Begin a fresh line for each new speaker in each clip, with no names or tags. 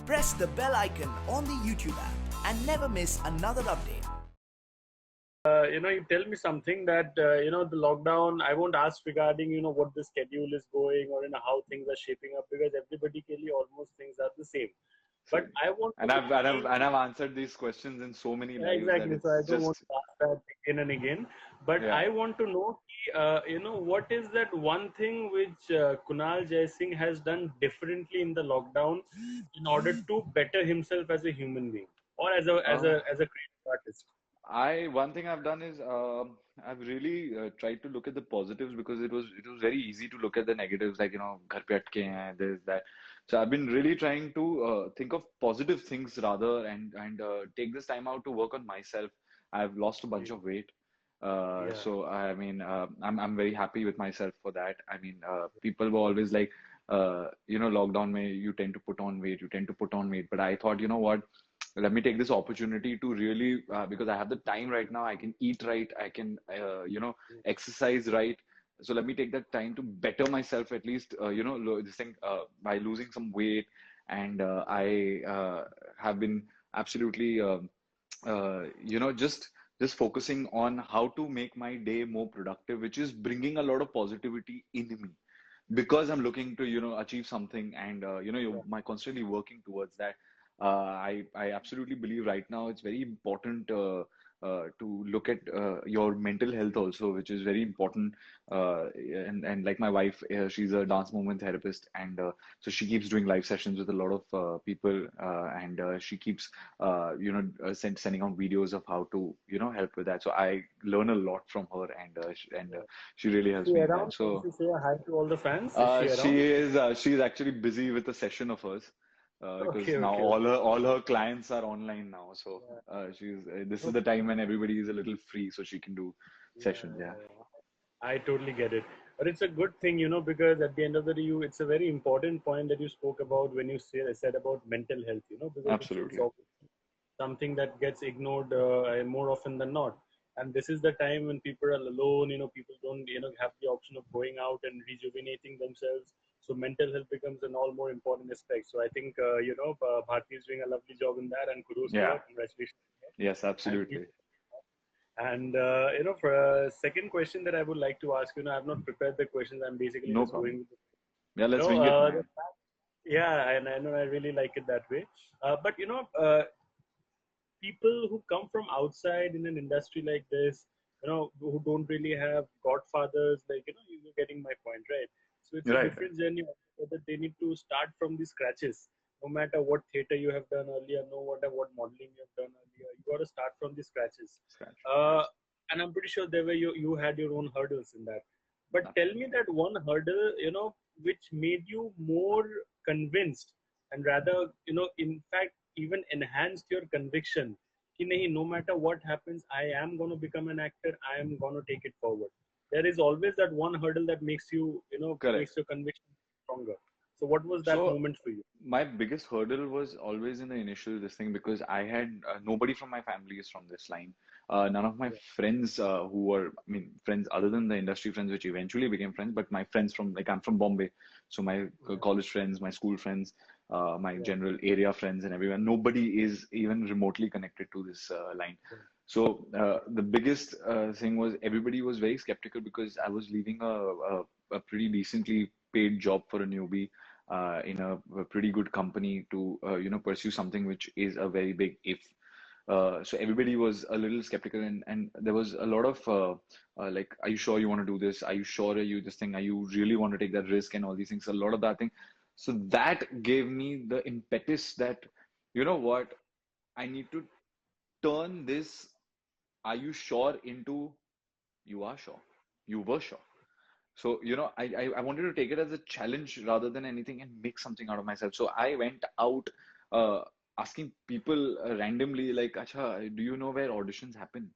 press the bell icon on the YouTube app and never miss another update.
You tell me something that, the lockdown, I won't ask regarding, what the schedule is going or, how things are shaping up because everybody really almost things are the same. But
Same.
I want
And
to
I've answered these questions in so many
yeah,
lives that
exactly. So I
it's
don't want
just,
to ask that again and again. But
yeah.
I want to know, what is that one thing which Kunal Jaisingh has done differently in the lockdown in order to better himself as a human being or as a creative artist?
One thing I've done is I've really tried to look at the positives because it was very easy to look at the negatives, like घर पे अटके हैं, this that. So I've been really trying to think of positive things rather, and take this time out to work on myself. I've lost a bunch of weight.
Yeah.
So I mean, I'm very happy with myself for that. I mean, people were always like, lockdown mein you tend to put on weight, you tend to put on weight. But I thought, you know what? Let me take this opportunity to really, because I have the time right now, I can eat right, I can, exercise right. So let me take that time to better myself at least, this thing, by losing some weight. And I have been absolutely, just focusing on how to make my day more productive, which is bringing a lot of positivity in me because I'm looking to, achieve something, and you're my constantly working towards that. I absolutely believe right now it's very important to look at your mental health also, which is very important. And like my wife, she's a dance movement therapist, and so she keeps doing live sessions with a lot of people, and she keeps sending out videos of how to help with that. So I learn a lot from her, and she really
Is
helps
she
me in that.
around? Can
So.
she say a hi to all the fans? Is she
She
around?
is she's actually busy with a session of hers because
Okay,
now
okay,
all
okay.
her clients are online now. So
Yeah.
she's this is the
Okay.
time when everybody is a little free, so she can do
Yeah,
sessions. Yeah,
yeah, yeah. I totally get it. But it's a good thing, because at the end of the day, it's a very important point that you spoke about when you said about mental health, because it's
absolutely.
obviously something that gets ignored more often than not. And this is the time when people are alone, people don't, have the option of going out and rejuvenating themselves. So mental health becomes an all more important aspect. So I think, Bharti is doing a lovely job in that, and kudos to her.
Yeah.
Congratulations.
Yes,
And keep.
absolutely.
And for a second question that I would like to ask, I've not prepared the questions. I'm basically
No
just
problem.
going with,
Yeah,
you
let's
know,
wing it,
the
man.
fact, yeah, and I know I really like it that way. But people who come from outside in an industry like this, who don't really have godfathers, like, you're getting my point, right? So it's a
Right, right.
different journey that they need to start from the scratches. No matter what theater you have done earlier, no matter what modeling you have done earlier, you got to start from the scratches.
Scratch.
Uh, and I'm pretty sure there were you had your own hurdles in that. But tell me
Absolutely.
that one hurdle, which made you more convinced and rather, in fact, even enhanced your conviction कि नहीं, no matter what happens, I am going to become an actor. I am going to take it forward. There is always that one hurdle that makes you,
Correct.
makes your conviction stronger. So what was that
So
moment for you?
my biggest hurdle was always in the initial this thing because I had nobody from my family is from this line. None of my
Yeah,
friends who were, I mean, friends other than the industry friends, which eventually became friends, but my friends from, like, I'm from Bombay. So my
yeah,
college friends, my school friends, my
yeah,
general area friends and everyone, nobody is even remotely connected to this line.
yeah,
So the biggest thing was everybody was very skeptical because I was leaving a pretty decently paid job for a newbie in a pretty good company to pursue something which is a very big if. So everybody was a little skeptical, and there was a lot of like, are you sure you want to do this? Are you sure you this thing? Are you really want to take that risk and all these things? A lot of that thing. So that gave me the impetus that, you know what, I need to turn this are you sure into you are sure. You were sure. So, I wanted to take it as a challenge rather than anything and make something out of myself. So I went out uh, asking people randomly, like, Acha, do you know where auditions happen?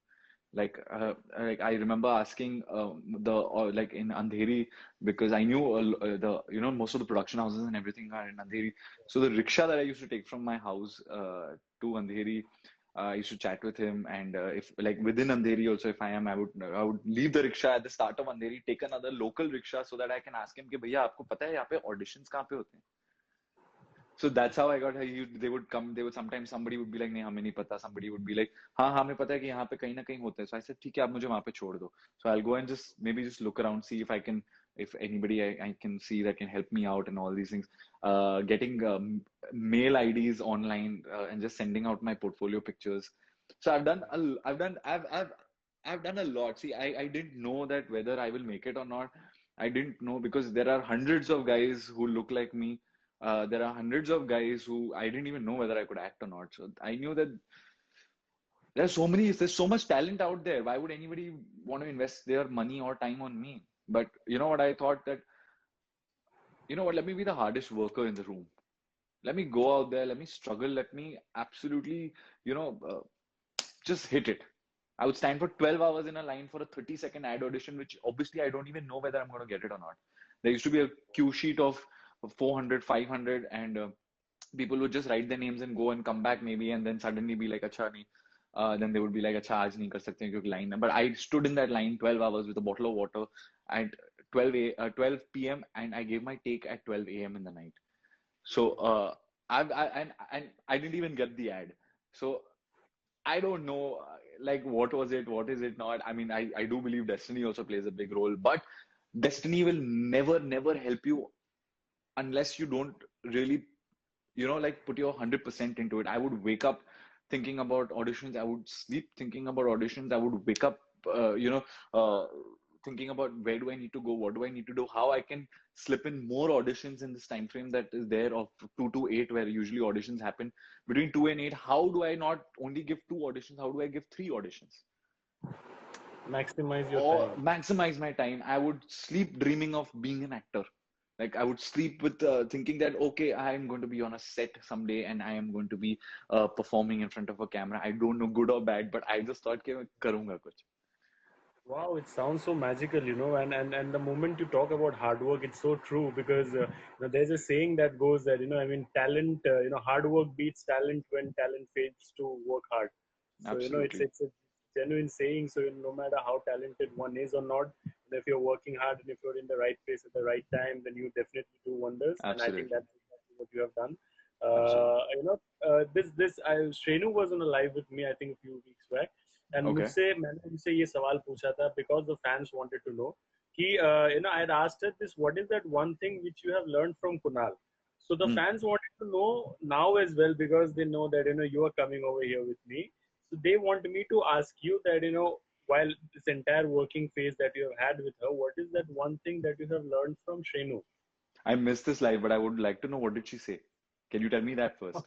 Like I remember asking like in Andheri because I knew the most of the production houses and everything are in Andheri. So the rickshaw that I used to take from my house to Andheri, I used to chat with him, and if like within Andheri also, if I would leave the rickshaw at the start of Andheri, take another local rickshaw so that I can ask him कि भैया आपको पता है यहाँ पे auditions कहाँ पे होते हैं? So that's how I got her. They would come. They would sometimes somebody would be like, नहीं हमें नहीं पता. Somebody would be like, हाँ हमें पता है कि यहाँ पे कहीं ना कहीं होता है. So I said, ठीक है आप मुझे वहाँ पे छोड़ दो. So I'll go and just maybe just look around, see if I can, if anybody I can see that can help me out and all these things. Getting mail IDs online and just sending out my portfolio pictures. So I've done a lot. See, I didn't know that whether I will make it or not. I didn't know because there are hundreds of guys who look like me. There are hundreds of guys who I didn't even know whether I could act or not. So I knew that there's so much talent out there. Why would anybody want to invest their money or time on me? But you know what? I thought that, you know what? Let me be the hardest worker in the room. Let me go out there. Let me struggle. Let me absolutely, you know, just hit it. I would stand for 12 hours in a line for a 30-second ad audition, which obviously I don't even know whether I'm going to get it or not. There used to be a queue sheet of 400, 500, and people would just write their names and go and come back maybe, and then suddenly be like, "Acha nahi." Then they would be like, "Acha aaj nahi kar sakte kyunki line." But I stood in that line 12 hours with a bottle of water at 12 p.m. and I gave my take at 12 a.m. in the night. So and I didn't even get the ad. So I don't know, like, what was it? What is it not? I mean, I do believe destiny also plays a big role, but destiny will never help you unless you don't really, you know, like put your 100% into it. I would wake up thinking about auditions. I would sleep thinking about auditions. I would wake up, thinking about where do I need to go? What do I need to do? How I can slip in more auditions in this time frame that is there of 2 to 8, where usually auditions happen between 2 and 8. How do I not only give 2 auditions? How do I give 3 auditions?
Maximize your
Or
time.
maximize my time. I would sleep dreaming of being an actor. Like I would sleep with thinking that okay, I am going to be on a set someday and I am going to be performing in front of a camera. I don't know good or bad, but I just thought कि मैं करूँगा कुछ.
Wow, it sounds so magical, and the moment you talk about hard work, it's so true because there's a saying that goes that I mean, talent, hard work beats talent when talent fails to work hard. So
Absolutely,
it's a genuine saying. So no matter how talented one is or not, if you're working hard and if you're in the right place at the right time, then you definitely do wonders. And I think
absolutely,
that's exactly what you have done.
absolutely.
This Shrenu was on a live with me, I think, a few weeks back. And
Okay.
मैंने उनसे ये सवाल पूछा था because the fans wanted to know कि I had asked her this, what is that one thing which you have learned from Kunal? So the
Hmm.
fans wanted to know now as well because they know that you are coming over here with me. So they want me to ask you that while this entire working phase that you have had with her, what is that one thing that you have learned from Shrenu?
I missed this live, but I would like to know what did she say? Can you tell me that first?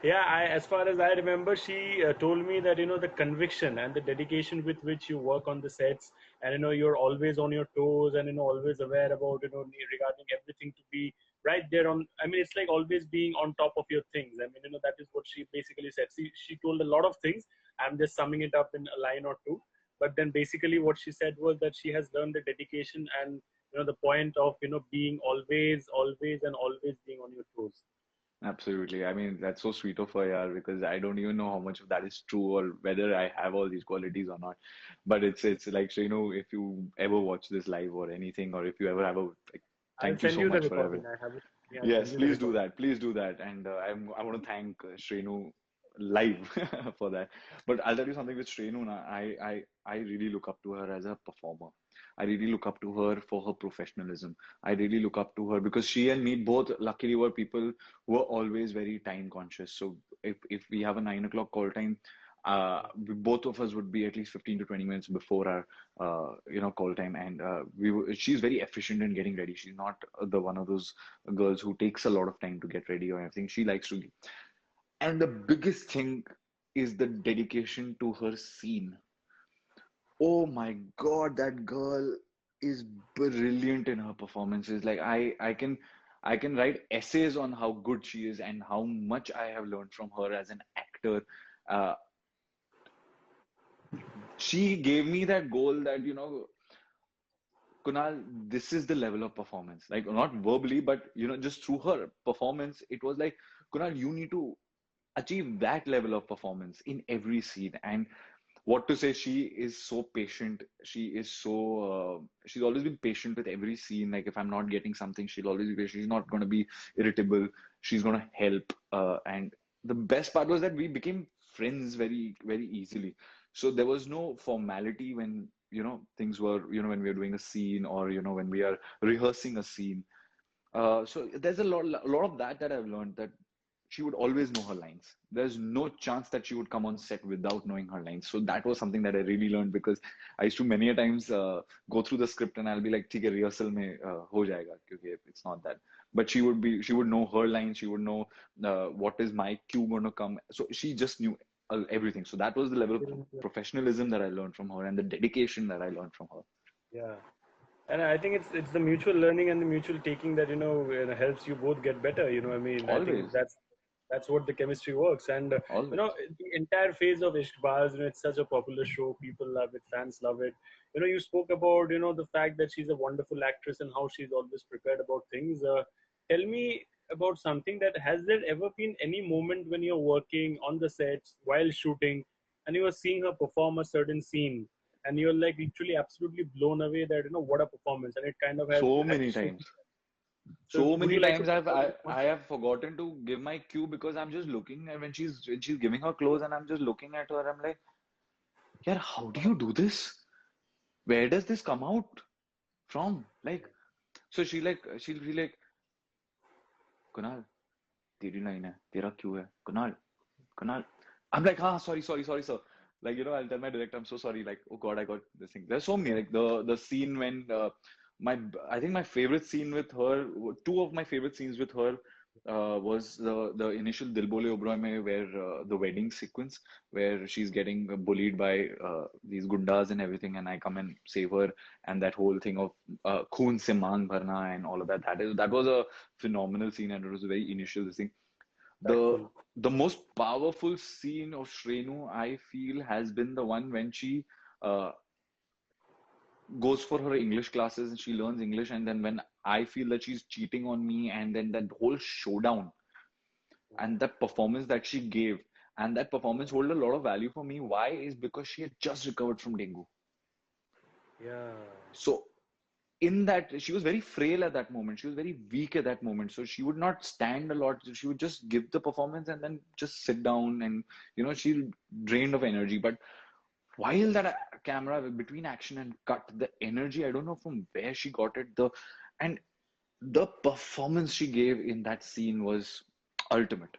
Yeah, as far as I remember, she told me that the conviction and the dedication with which you work on the sets, and you're always on your toes, and always aware about regarding everything to be right there on. I mean, it's like always being on top of your things. I mean, that is what she basically said. She told a lot of things. I'm just summing it up in a line or two. But then basically what she said was that she has learned the dedication and the point of being always and always being on your toes.
Absolutely. I mean, that's so sweet of her, yeah, because I don't even know how much of that is true or whether I have all these qualities or not. But it's like, so if you ever watch this live or anything, or if you ever have a like,
I'll
thank you
send
so
you the
much for
recording.
everything.
I have it. Yeah, I'll send
Yes,
you the
please do
recording.
that. Please do that. And I want to thank Shrenu live for that. But I'll tell you something with Shrenu, na, I really look up to her as a performer. I really look up to her for her professionalism. I really look up to her because she and me both luckily were people who were always very time conscious. So if we have a 9 o'clock call time, both of us would be at least 15 to 20 minutes before our call time, and she's very efficient in getting ready. She's not the one of those girls who takes a lot of time to get ready or anything. She likes to, and the biggest thing is the dedication to her scene. Oh my God, that girl is brilliant in her performances. Like I can write essays on how good she is and how much I have learned from her as an actor. Uh, she gave me that goal that, Kunal, this is the level of performance. Like not verbally, but just through her performance, it was like, Kunal, you need to achieve that level of performance in every scene. And what to say, she is so patient. She is so she's always been patient with every scene. Like if I'm not getting something, she'll always be patient. She's not going to be irritable. she's going to help. And the best part was that we became friends very, very easily. So there was no formality when, things were, when we were doing a scene, or, when we are rehearsing a scene. So there's a lot of that I've learned, that she would always know her lines. There's no chance that she would come on set without knowing her lines. So that was something that I really learned, because I used to many a times go through the script and I'll be like, "ठीक है, rehearsal में हो जाएगा," क्योंकि it's not that. But she would know her lines. She would know what is my cue going to come. So she just knew everything. So that was the level of professionalism that I learned from her, and the dedication that I learned from her.
Yeah. And I think it's the mutual learning and the mutual taking that helps you both get better. I mean, I think
Always,
that's what the chemistry works. And
always.
the entire phase of Ishqbaaaz, it's such a popular show. People love it, fans love it. You spoke about the fact that she's a wonderful actress and how she's always prepared about things. Tell me about something that, has there ever been any moment when you're working on the sets while shooting and you are seeing her perform a certain scene, and you're like literally absolutely blown away that what a performance, and it kind of has
So
had
many
so.
times.
So
So
would
many
you like
times
to?
I have forgotten to give my cue, because I'm just looking at when she's giving her clothes, and I'm just looking at her. I'm like, yeah, how do you do this? Where does this come out from? Like, so she'll be like, Kunal, तेरी line है, तेरा cue है, Kunal. I'm like, sorry, sir. Like, I'll tell my director, I'm so sorry. Like, oh God, I got this thing. There's so many. Like the scene when I think my favorite scene with her, two of my favorite scenes with her, was the initial Dil Bole Obroy mein, where the wedding sequence, where she's getting bullied by these gundas and everything, and I come and save her, and that whole thing of khoon se mang bharna and all of that. That was a phenomenal scene, and it was a very initial thing. The
Tactful.
the most powerful scene of Shrenu, I feel, has been the one when she uh, goes for her English classes and she learns English, and then when I feel that she's cheating on me, and then that whole showdown and that performance that she gave, and that performance hold a lot of value for me. Why? Is because she had just recovered from dengue.
Yeah.
So in that, she was very frail at that moment, she was very weak at that moment, so she would not stand a lot. She would just give the performance and then just sit down, and she drained of energy. But while that camera, between action and cut, the energy, I don't know from where she got it, and the performance she gave in that scene was ultimate.